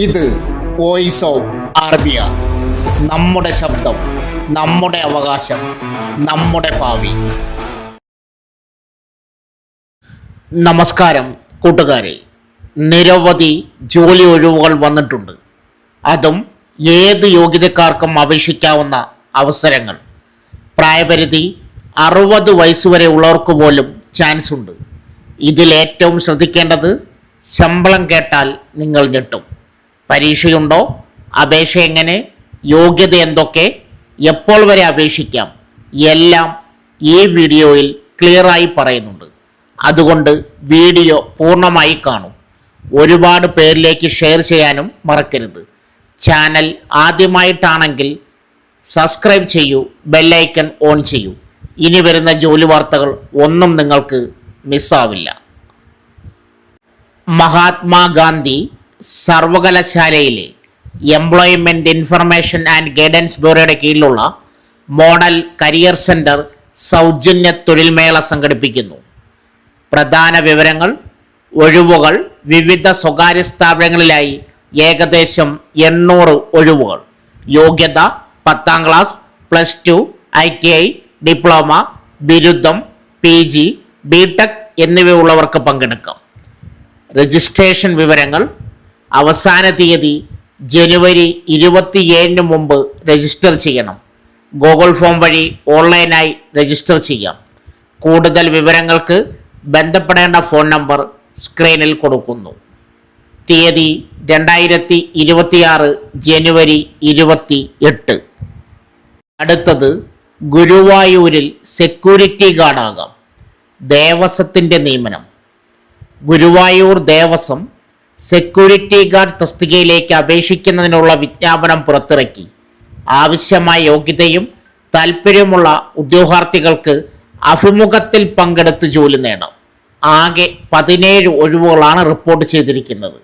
ഇത് voice of Arabiya. നമ്മുടെ ശബ്ദം, നമ്മുടെ അവകാശം, നമ്മുടെ ഭാവി. നമസ്കാരം കൂട്ടുകാരെ. നിരവധി ജോലി ഒഴിവുകൾ വന്നിട്ടുണ്ട്. അതും ഏത് യോഗ്യതക്കാർക്കും അപേക്ഷിക്കാവുന്ന അവസരങ്ങൾ. പ്രായപരിധി 60 വയസ്സുവരെ ഉള്ളവർക്ക് പോലും ചാൻസ് ഉണ്ട്. ഇതിലേറ്റവും ശ്രദ്ധിക്കേണ്ടത് ശമ്പളം കേട്ടാൽ നിങ്ങൾ ഞെട്ടും. പരീക്ഷയുണ്ടോ? അപേക്ഷ എങ്ങനെ? യോഗ്യത എന്തൊക്കെ? എപ്പോൾ വരെ അപേക്ഷിക്കാം? എല്ലാം ഈ വീഡിയോയിൽ ക്ലിയറായി പറയുന്നുണ്ട്. അതുകൊണ്ട് വീഡിയോ പൂർണ്ണമായി കാണും. ഒരുപാട് പേരിലേക്ക് ഷെയർ ചെയ്യാനും മറക്കരുത്. ചാനൽ ആദ്യമായിട്ടാണെങ്കിൽ സബ്സ്ക്രൈബ് ചെയ്യൂ, ബെല്ലൈക്കൺ ഓൺ ചെയ്യൂ. ഇനി വരുന്ന ജോലി വാർത്തകൾ ഒന്നും നിങ്ങൾക്ക് മിസ്സാവില്ല. മഹാത്മാഗാന്ധി സർവകലാശാലയിലെ എംപ്ലോയ്മെൻറ്റ് ഇൻഫർമേഷൻ ആൻഡ് ഗൈഡൻസ് ബ്യൂറോയുടെ കീഴിലുള്ള മോഡൽ കരിയർ സെൻറ്റർ സൗജന്യ തൊഴിൽ മേള സംഘടിപ്പിക്കുന്നു. പ്രധാന വിവരങ്ങൾ: ഒഴിവുകൾ. വിവിധ സ്വകാര്യ സ്ഥാപനങ്ങളിലായി ഏകദേശം 800 ഒഴിവുകൾ. യോഗ്യത: 10ാം ക്ലാസ്, +2, ITI, ഡിപ്ലോമ, ബിരുദം, PG, BTech എന്നിവയുള്ളവർക്ക് പങ്കെടുക്കാം. രജിസ്ട്രേഷൻ വിവരങ്ങൾ: അവസാന തീയതി ജനുവരി 27 മുമ്പ് രജിസ്റ്റർ ചെയ്യണം. ഗൂഗിൾ ഫോം വഴി ഓൺലൈനായി രജിസ്റ്റർ ചെയ്യാം. കൂടുതൽ വിവരങ്ങൾക്ക് ബന്ധപ്പെടേണ്ട ഫോൺ നമ്പർ സ്ക്രീനിൽ കൊടുക്കുന്നു. തീയതി 2026 ജനുവരി 28. അടുത്തത് ഗുരുവായൂരിൽ സെക്യൂരിറ്റി ഗാർഡാകാം. ദേവസ്വത്തിൻ്റെ നിയമനം. ഗുരുവായൂർ ദേവസ്വം സെക്യൂരിറ്റി ഗാർഡ് തസ്തികയിലേക്ക് അപേക്ഷിക്കുന്നതിനുള്ള വിജ്ഞാപനം പുറത്തിറക്കി. ആവശ്യമായ യോഗ്യതയും താൽപ്പര്യമുള്ള ഉദ്യോഗാർത്ഥികൾക്ക് അഭിമുഖത്തിൽ പങ്കെടുത്ത് ജോലി നേടാം. ആകെ 17 ഒഴിവുകളാണ് റിപ്പോർട്ട് ചെയ്തിരിക്കുന്നത്.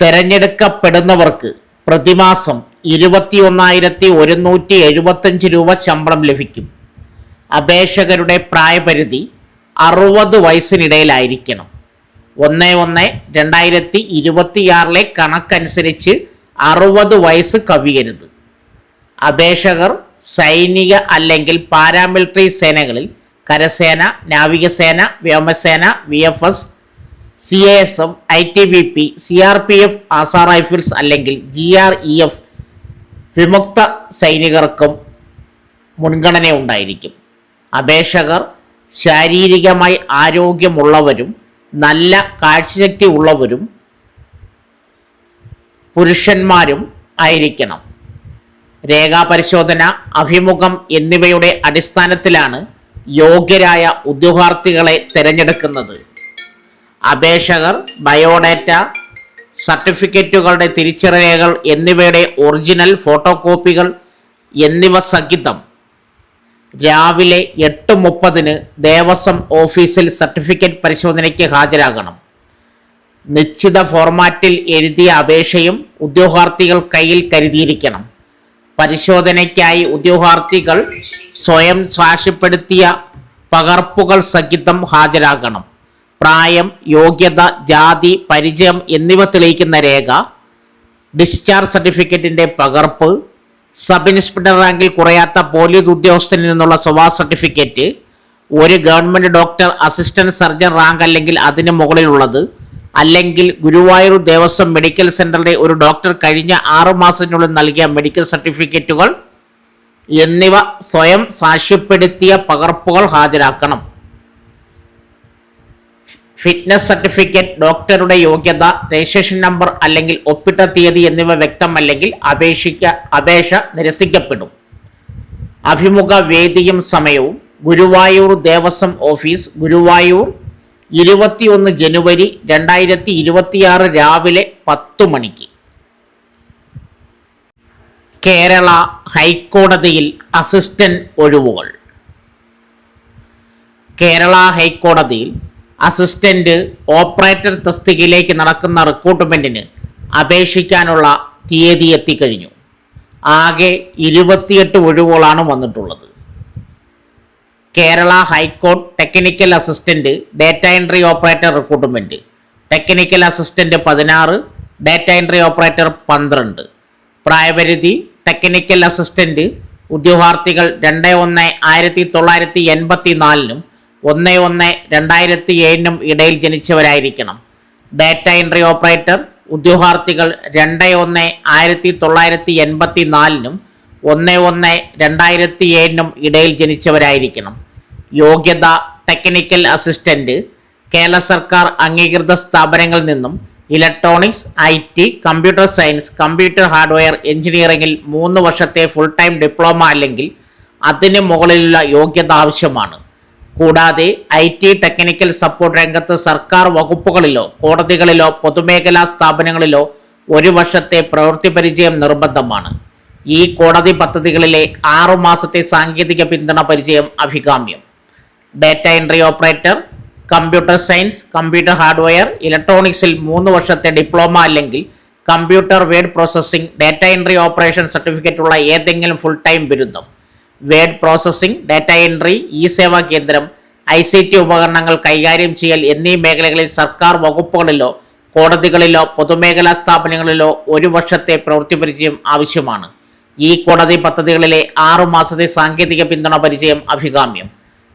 തിരഞ്ഞെടുക്കപ്പെടുന്നവർക്ക് പ്രതിമാസം 21,175 രൂപ ശമ്പളം ലഭിക്കും. അപേക്ഷകരുടെ പ്രായപരിധി 60 വയസ്സിനിടയിലായിരിക്കണം. 1/1/2026 കണക്കനുസരിച്ച് 60 വയസ്സ് കവിയരുത്. അപേക്ഷകർ സൈനിക അല്ലെങ്കിൽ പാരാമിലിറ്ററി സേനകളിൽ കരസേന, നാവികസേന, വ്യോമസേന, VFS, CASF, ITBP, CRPF, Assam rifles അല്ലെങ്കിൽ GREF വിമുക്ത സൈനികർക്കും മുൻഗണന ഉണ്ടായിരിക്കും. അപേക്ഷകർ ശാരീരികമായി ആരോഗ്യമുള്ളവരും നല്ല കാഴ്ചശക്തി ഉള്ളവരും പുരുഷന്മാരും ആയിരിക്കണം. രേഖാപരിശോധന, അഭിമുഖം എന്നിവയുടെ അടിസ്ഥാനത്തിലാണ് യോഗ്യരായ ഉദ്യോഗാർത്ഥികളെ തിരഞ്ഞെടുക്കുന്നത്. അപേക്ഷകർ ബയോഡാറ്റ, സർട്ടിഫിക്കറ്റുകളുടെ തിരിച്ചറിയലുകൾ എന്നിവയുടെ ഒറിജിനൽ ഫോട്ടോകോപ്പികൾ എന്നിവ സഹിതം രാവിലെ 8:30 ദേവസ്വം ഓഫീസിൽ സർട്ടിഫിക്കറ്റ് പരിശോധനയ്ക്ക് ഹാജരാകണം. നിശ്ചിത ഫോർമാറ്റിൽ എഴുതിയ അപേക്ഷയും ഉദ്യോഗാർത്ഥികൾ കയ്യിൽ കരുതിയിരിക്കണം. പരിശോധനയ്ക്കായി ഉദ്യോഗാർത്ഥികൾ സ്വയം സാക്ഷ്യപ്പെടുത്തിയ പകർപ്പുകൾ സഹിതം ഹാജരാകണം. പ്രായം, യോഗ്യത, ജാതി, പരിചയം എന്നിവ തെളിയിക്കുന്ന രേഖ, ഡിസ്ചാർജ് സർട്ടിഫിക്കറ്റിൻ്റെ പകർപ്പ്, സബ് ഇൻസ്പെക്ടർ റാങ്കിൽ കുറയാത്ത പോലീസ് ഉദ്യോഗസ്ഥനിൽ നിന്നുള്ള സ്വഭാവ സർട്ടിഫിക്കറ്റ്, ഒരു government doctor, assistant surgeon rank അല്ലെങ്കിൽ അതിന് മുകളിലുള്ളത്, അല്ലെങ്കിൽ ഗുരുവായൂർ ദേവസ്വം മെഡിക്കൽ സെൻ്ററിലെ ഒരു ഡോക്ടർ കഴിഞ്ഞ 6 മാസത്തിനുള്ളിൽ നൽകിയ മെഡിക്കൽ സർട്ടിഫിക്കറ്റുകൾ എന്നിവ സ്വയം സാക്ഷ്യപ്പെടുത്തിയ പകർപ്പുകൾ ഹാജരാക്കണം. ഫിറ്റ്നസ് സർട്ടിഫിക്കറ്റ്, ഡോക്ടറുടെ യോഗ്യത, രജിസ്ട്രേഷൻ നമ്പർ അല്ലെങ്കിൽ ഒപ്പിട്ട തീയതി എന്നിവ വ്യക്തമല്ലെങ്കിൽ അപേക്ഷ നിരസിക്കപ്പെടും. അഭിമുഖ വേദിയും സമയവും: ഗുരുവായൂർ ദേവസ്വം ഓഫീസ്, ഗുരുവായൂർ, 21 ജനുവരി 2026 രാവിലെ 10 മണിക്ക്. കേരള ഹൈക്കോടതിയിൽ അസിസ്റ്റന്റ് ഒഴിവുകൾ. കേരള ഹൈക്കോടതിയിൽ അസിസ്റ്റന്റ് ഓപ്പറേറ്റർ തസ്തികയിലേക്ക് നടക്കുന്ന റിക്രൂട്ട്മെൻറ്റിന് അപേക്ഷിക്കാനുള്ള തീയതി എത്തിക്കഴിഞ്ഞു. ആകെ 28 ഒഴിവുകളാണ് വന്നിട്ടുള്ളത്. Kerala high court technical assistant data entry operator recruitment, technical assistant 16, data entry operator 12. പ്രായപരിധി ടെക്നിക്കൽ അസിസ്റ്റന്റ് ഉദ്യോഗാർത്ഥികൾ 2/1/1984 1/1/2007 ഇടയിൽ ജനിച്ചവരായിരിക്കണം. ഡാറ്റ എൻട്രി ഓപ്പറേറ്റർ ഉദ്യോഗാർത്ഥികൾ 2/1/1984 1/1/2007 ഇടയിൽ ജനിച്ചവരായിരിക്കണം. യോഗ്യത ടെക്നിക്കൽ അസിസ്റ്റന്റ് കേരള സർക്കാർ അംഗീകൃത സ്ഥാപനങ്ങളിൽ നിന്നും electronics, IT, computer science, computer hardware എഞ്ചിനീയറിംഗിൽ 3 വർഷത്തെ ഫുൾ ടൈം ഡിപ്ലോമ അല്ലെങ്കിൽ അതിന് മുകളിലുള്ള യോഗ്യത ആവശ്യമാണ്. കൂടാതെ IT ടെക്നിക്കൽ സപ്പോർട്ട് രംഗത്ത് സർക്കാർ വകുപ്പുകളിലോ കോടതികളിലോ പൊതുമേഖലാ സ്ഥാപനങ്ങളിലോ 1 വർഷത്തെ പ്രവൃത്തി പരിചയം നിർബന്ധമാണ്. ഈ കോടതി പദ്ധതികളിലെ 6 മാസത്തെ സാങ്കേതിക പിന്തുണ പരിചയം അഭികാമ്യം. Data entry operator computer science, computer hardware, ഇലക്ട്രോണിക്സിൽ 3 വർഷത്തെ ഡിപ്ലോമ അല്ലെങ്കിൽ computer word processing, data entry operation certificate ഉള്ള ഏതെങ്കിലും ഫുൾ ടൈം ബിരുദം. വേഡ് പ്രോസസ്സിംഗ്, ഡാറ്റ എൻട്രി, സേവാ കേന്ദ്രം, ICT ഉപകരണങ്ങൾ കൈകാര്യം ചെയ്യൽ എന്നീ മേഖലകളിൽ സർക്കാർ വകുപ്പുകളിലോ കോടതികളിലോ പൊതുമേഖലാ സ്ഥാപനങ്ങളിലോ 1 വർഷത്തെ പ്രവൃത്തി പരിചയം ആവശ്യമാണ്. ഈ കോടതി പദ്ധതികളിലെ 6 മാസത്തെ സാങ്കേതിക പിന്തുണ പരിചയം അഭികാമ്യം.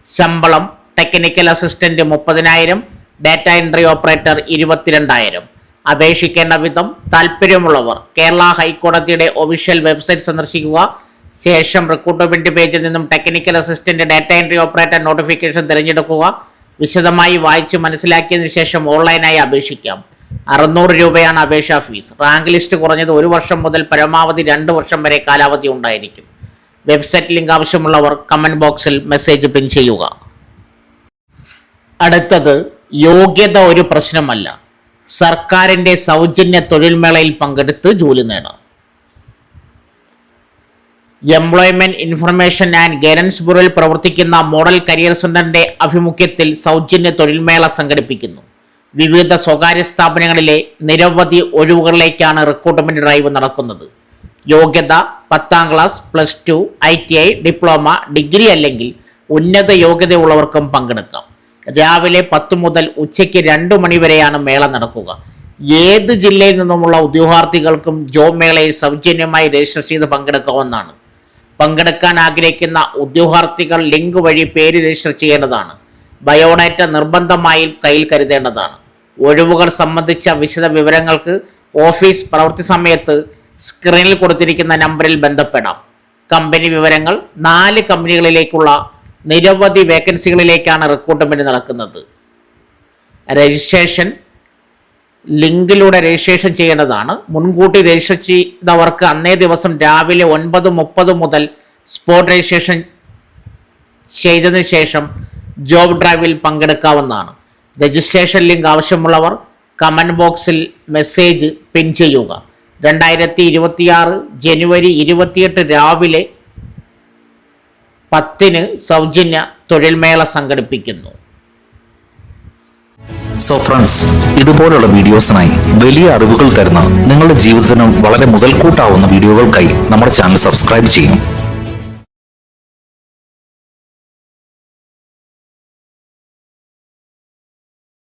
ശമ്പളം technical assistant 30,000, data entry operator 22,000. അപേക്ഷിക്കേണ്ട വിധം താല്പര്യമുള്ളവർ കേരള ഹൈക്കോടതിയുടെ ഒഫീഷ്യൽ വെബ്സൈറ്റ് സന്ദർശിക്കുക. ശേഷം റിക്രൂട്ട്മെന്റ് പേജിൽ നിന്നും technical assistant, data entry operator notification തിരഞ്ഞെടുക്കുക. വിശദമായി വായിച്ച് മനസ്സിലാക്കിയതിനു ശേഷം ഓൺലൈനായി അപേക്ഷിക്കാം. 600 രൂപയാണ് അപേക്ഷാ ഫീസ്. റാങ്ക് ലിസ്റ്റ് കുറഞ്ഞത് 1 വർഷം മുതൽ പരമാവധി 2 വർഷം വരെ കാലാവധി ഉണ്ടായിരിക്കും. വെബ്സൈറ്റ് ലിങ്ക് ആവശ്യമുള്ളവർ കമന്റ് ബോക്സിൽ മെസ്സേജ് പിൻ ചെയ്യുക. അടുത്തത്, യോഗ്യത ഒരു പ്രശ്നമല്ല, സർക്കാരിൻ്റെ സൗജന്യ തൊഴിൽമേളയിൽ പങ്കെടുത്ത് ജോലി നേടാം. എംപ്ലോയ്മെന്റ് ഇൻഫർമേഷൻ ആൻഡ് ഗൈഡൻസ് ബ്യൂറോയിൽ പ്രവർത്തിക്കുന്ന മോഡൽ കരിയർ സെന്ററിന്റെ ആഭിമുഖ്യത്തിൽ സൗജന്യ തൊഴിൽമേള സംഘടിപ്പിക്കുന്നു. വിവിധ സ്വകാര്യ സ്ഥാപനങ്ങളിലെ നിരവധി ഒഴിവുകളിലേക്കാണ് റിക്രൂട്ട്മെന്റ് ഡ്രൈവ് നടക്കുന്നത്. യോഗ്യത 10ാം ക്ലാസ്, +2, ITI, ഡിപ്ലോമ, ഡിഗ്രി അല്ലെങ്കിൽ ഉന്നത യോഗ്യതയുള്ളവർക്കും പങ്കെടുക്കാം. രാവിലെ 10 മുതൽ ഉച്ചയ്ക്ക് 2 മണി വരെയാണ് മേള നടക്കുക. ഏത് ജില്ലയിൽ നിന്നുമുള്ള ഉദ്യോഗാർത്ഥികൾക്കും ജോബ് മേളയിൽ സൗജന്യമായി രജിസ്റ്റർ ചെയ്ത് പങ്കെടുക്കാവുന്നതാണ്. പങ്കെടുക്കാൻ ആഗ്രഹിക്കുന്ന ഉദ്യോഗാർത്ഥികൾ ലിങ്ക് വഴി പേര് രജിസ്റ്റർ ചെയ്യേണ്ടതാണ്. ബയോഡാറ്റ നിർബന്ധമായും കയ്യിൽ കരുതേണ്ടതാണ്. ഒഴിവുകൾ സംബന്ധിച്ച വിശദ വിവരങ്ങൾക്ക് ഓഫീസ് പ്രവൃത്തി സമയത്ത് സ്ക്രീനിൽ കൊടുത്തിരിക്കുന്ന നമ്പറിൽ ബന്ധപ്പെടാം. കമ്പനി വിവരങ്ങൾ 4 കമ്പനികളിലേക്കുള്ള നിരവധി വേക്കൻസികളിലേക്കാണ് റിക്രൂട്ട്മെന്റ് നടക്കുന്നത്. രജിസ്ട്രേഷൻ ലിങ്കിലൂടെ രജിസ്ട്രേഷൻ ചെയ്യേണ്ടതാണ്. മുൻകൂട്ടി രജിസ്റ്റർ ചെയ്തവർക്ക് അന്നേ ദിവസം രാവിലെ 9:30 മുതൽ സ്പോട്ട് രജിസ്ട്രേഷൻ ചെയ്തതിനു ശേഷം ജോബ് ഡ്രൈവിൽ പങ്കെടുക്കാവുന്നതാണ്. രജിസ്ട്രേഷൻ ലിങ്ക് ആവശ്യമുള്ളവർ കമന്റ് ബോക്സിൽ മെസ്സേജ് പിൻ ചെയ്യുക. 2026 ജനുവരി 28 രാവിലെ 10-ന് സൗജന്യ തൊഴിൽമേള സംഘടിപ്പിക്കുന്നു. സോ ഫ്രണ്ട്സ്, ഇതുപോലുള്ള വീഡിയോസിനായി വലിയ അറിവുകൾ തരുന്ന നിങ്ങളുടെ ജീവിതത്തിനും വളരെ മുതൽക്കൂട്ടാവുന്ന വീഡിയോകൾക്കായി നമ്മുടെ ചാനൽ സബ്സ്ക്രൈബ് ചെയ്യും.